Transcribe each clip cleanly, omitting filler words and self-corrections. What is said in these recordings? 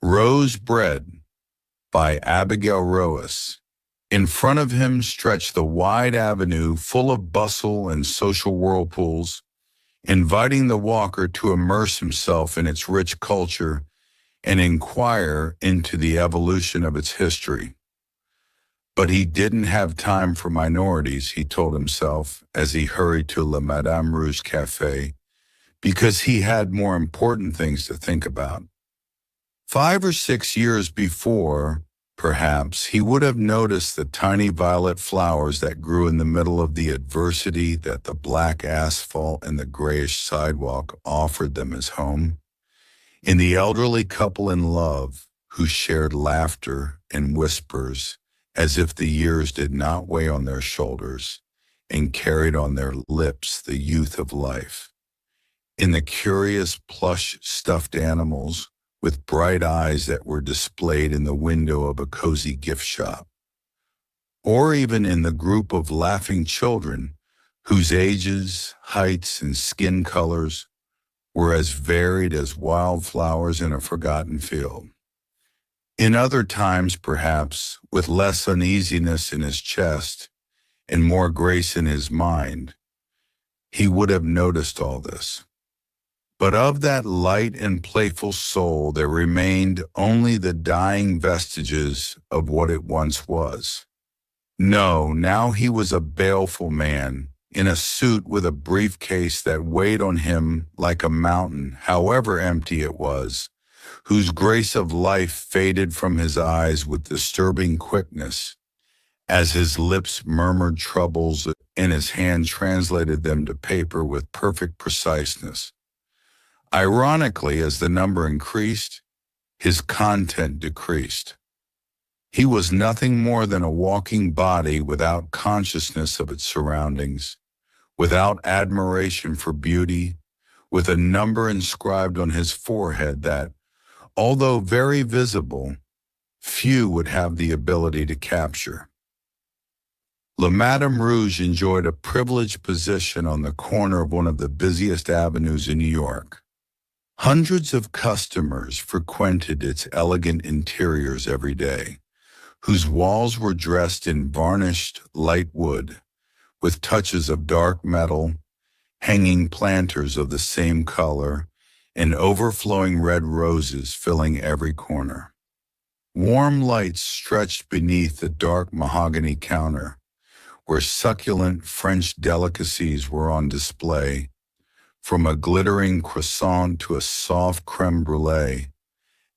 Rose Bread by Abigail Roas. In front of him stretched the wide avenue full of bustle and social whirlpools, inviting the walker to immerse himself in its rich culture and inquire into the evolution of its history. But he didn't have time for minorities, he told himself as he hurried to Le Madame Rouge Café, because he had more important things to think about. 5 or 6 years before, perhaps, he would have noticed the tiny violet flowers that grew in the middle of the adversity that the black asphalt and the grayish sidewalk offered them as home. In the elderly couple in love who shared laughter and whispers as if the years did not weigh on their shoulders and carried on their lips the youth of life. In the curious plush stuffed animals with bright eyes that were displayed in the window of a cozy gift shop. Or even in the group of laughing children whose ages, heights, and skin colors were as varied as wildflowers in a forgotten field. In other times, perhaps, with less uneasiness in his chest and more grace in his mind, he would have noticed all this. But of that light and playful soul there remained only the dying vestiges of what it once was. No, now he was a baleful man, in a suit with a briefcase that weighed on him like a mountain, however empty it was, whose grace of life faded from his eyes with disturbing quickness, as his lips murmured troubles and his hand translated them to paper with perfect preciseness. Ironically, as the number increased, his content decreased. He was nothing more than a walking body without consciousness of its surroundings, without admiration for beauty, with a number inscribed on his forehead that, although very visible, few would have the ability to capture. Le Madame Rouge enjoyed a privileged position on the corner of one of the busiest avenues in New York. Hundreds of customers frequented its elegant interiors every day, whose walls were dressed in varnished light wood, with touches of dark metal, hanging planters of the same color, and overflowing red roses filling every corner. Warm lights stretched beneath the dark mahogany counter, where succulent French delicacies were on display, from a glittering croissant to a soft creme brulee,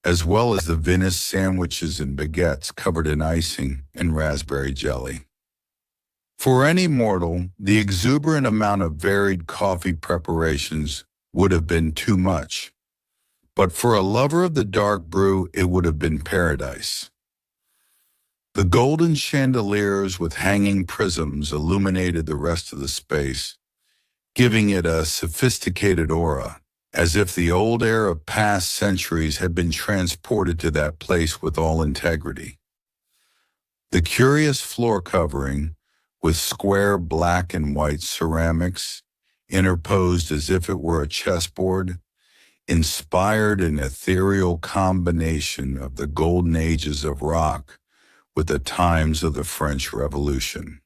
as well as the Venice sandwiches and baguettes covered in icing and raspberry jelly. For any mortal, the exuberant amount of varied coffee preparations would have been too much, but for a lover of the dark brew, it would have been paradise. The golden chandeliers with hanging prisms illuminated the rest of the space, giving it a sophisticated aura, as if the old air of past centuries had been transported to that place with all integrity. The curious floor covering, with square black and white ceramics, interposed as if it were a chessboard, inspired an ethereal combination of the golden ages of rock with the times of the French Revolution.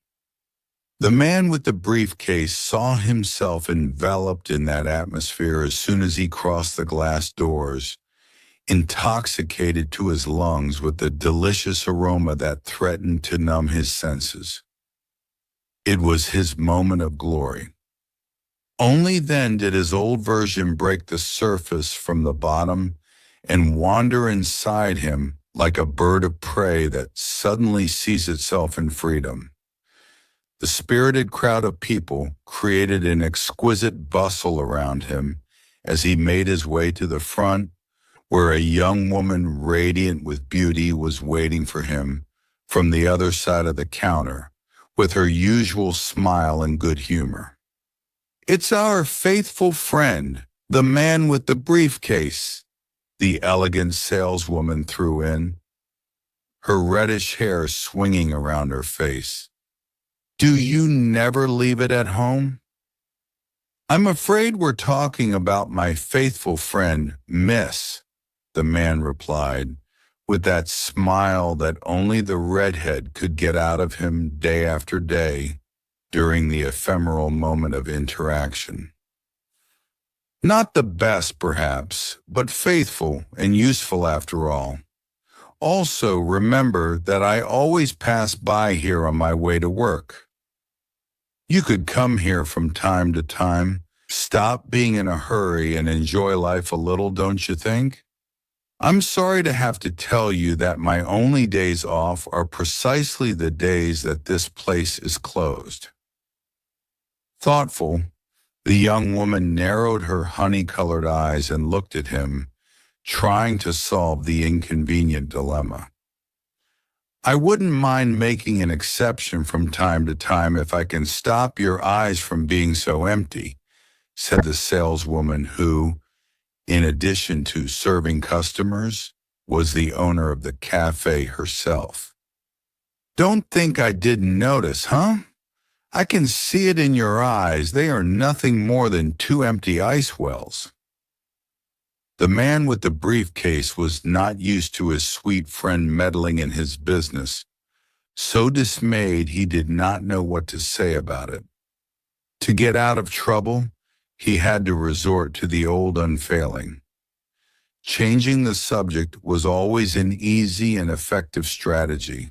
The man with the briefcase saw himself enveloped in that atmosphere as soon as he crossed the glass doors, intoxicated to his lungs with the delicious aroma that threatened to numb his senses. It was his moment of glory. Only then did his old version break the surface from the bottom and wander inside him like a bird of prey that suddenly sees itself in freedom. The spirited crowd of people created an exquisite bustle around him as he made his way to the front, where a young woman radiant with beauty was waiting for him from the other side of the counter, with her usual smile and good humor. "It's our faithful friend, the man with the briefcase," the elegant saleswoman threw in, her reddish hair swinging around her face. "Do you never leave it at home?" "I'm afraid we're talking about my faithful friend, Miss," the man replied, with that smile that only the redhead could get out of him day after day during the ephemeral moment of interaction. Not the best, perhaps, but faithful and useful after all. Also, remember that I always pass by here on my way to work. You could come here from time to time, stop being in a hurry and enjoy life a little, don't you think? I'm sorry to have to tell you that my only days off are precisely the days that this place is closed. Thoughtful, the young woman narrowed her honey-colored eyes and looked at him, trying to solve the inconvenient dilemma. I wouldn't mind making an exception from time to time if I can stop your eyes from being so empty, said the saleswoman who, in addition to serving customers, was the owner of the cafe herself. Don't think I didn't notice, huh? I can see it in your eyes. They are nothing more than two empty ice wells. The man with the briefcase was not used to his sweet friend meddling in his business. So dismayed, he did not know what to say about it. To get out of trouble, he had to resort to the old unfailing. Changing the subject was always an easy and effective strategy.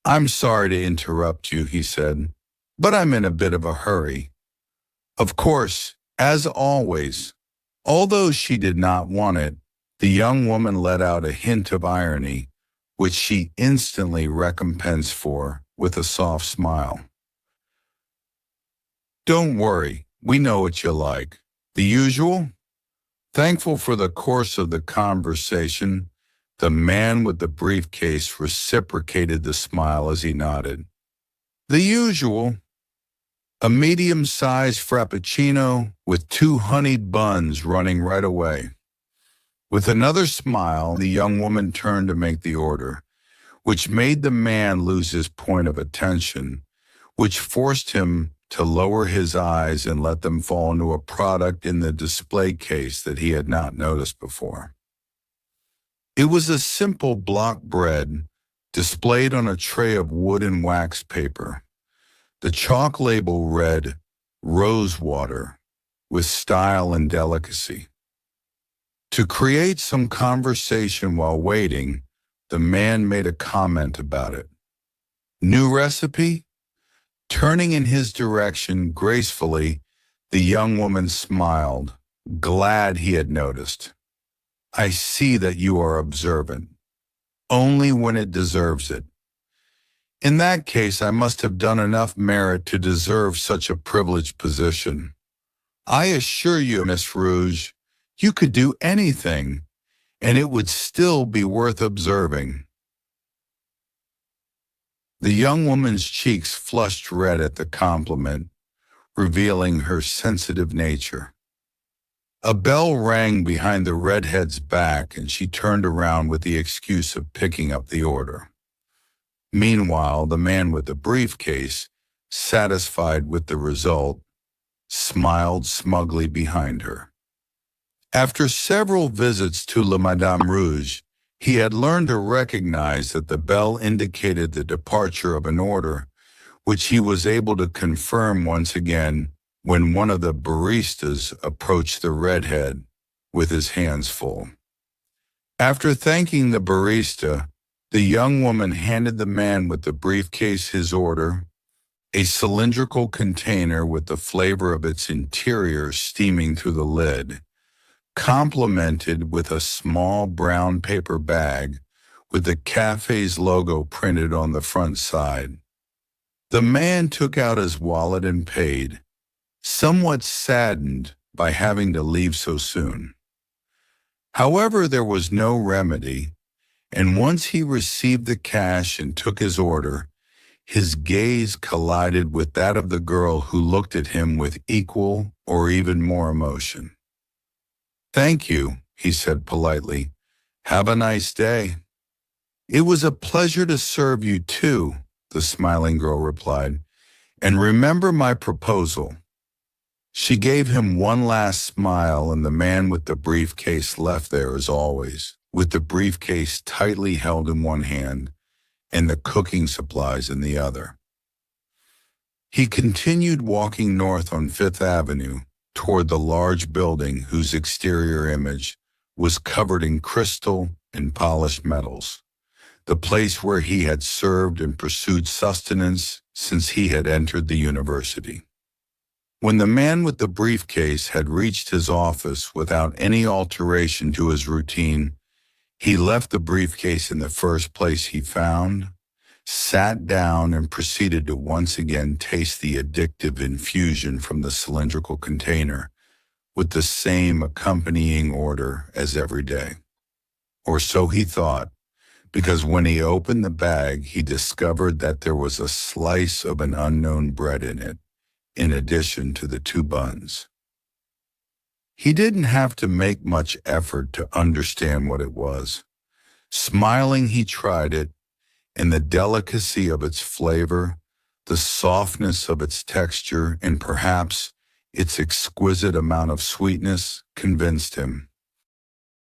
I'm sorry to interrupt you, he said, but I'm in a bit of a hurry. Of course, as always, although she did not want it, the young woman let out a hint of irony, which she instantly recompensed for with a soft smile. Don't worry, we know what you like. The usual? Thankful for the course of the conversation, the man with the briefcase reciprocated the smile as he nodded. The usual. A medium-sized frappuccino with 2 honeyed buns running right away. With another smile, the young woman turned to make the order, which made the man lose his point of attention, which forced him to lower his eyes and let them fall into a product in the display case that he had not noticed before. It was a simple block bread displayed on a tray of wood and wax paper. The chalk label read, "Rosewater," with style and delicacy. To create some conversation while waiting, the man made a comment about it. New recipe? Turning in his direction gracefully, the young woman smiled, glad he had noticed. I see that you are observant. Only when it deserves it. In that case, I must have done enough merit to deserve such a privileged position. I assure you, Miss Rouge, you could do anything, and it would still be worth observing. The young woman's cheeks flushed red at the compliment, revealing her sensitive nature. A bell rang behind the redhead's back, and she turned around with the excuse of picking up the order. Meanwhile, the man with the briefcase, satisfied with the result, smiled smugly behind her. After several visits to La Madame Rouge, he had learned to recognize that the bell indicated the departure of an order, which he was able to confirm once again when one of the baristas approached the redhead with his hands full. After thanking the barista, the young woman handed the man with the briefcase his order, a cylindrical container with the flavor of its interior steaming through the lid, complemented with a small brown paper bag with the cafe's logo printed on the front side. The man took out his wallet and paid, somewhat saddened by having to leave so soon. However, there was no remedy, and once he received the cash and took his order, his gaze collided with that of the girl who looked at him with equal or even more emotion. Thank you, he said politely. Have a nice day. It was a pleasure to serve you too, the smiling girl replied. And remember my proposal. She gave him one last smile, and the man with the briefcase left there as always, with the briefcase tightly held in one hand and the cooking supplies in the other. He continued walking north on Fifth Avenue toward the large building whose exterior image was covered in crystal and polished metals, the place where he had served and pursued sustenance since he had entered the university. When the man with the briefcase had reached his office without any alteration to his routine, he left the briefcase in the first place he found, sat down, and proceeded to once again taste the addictive infusion from the cylindrical container with the same accompanying order as every day. Or so he thought, because when he opened the bag, he discovered that there was a slice of an unknown bread in it, in addition to the 2 buns. He didn't have to make much effort to understand what it was. Smiling, he tried it, and the delicacy of its flavor, the softness of its texture, and perhaps its exquisite amount of sweetness convinced him.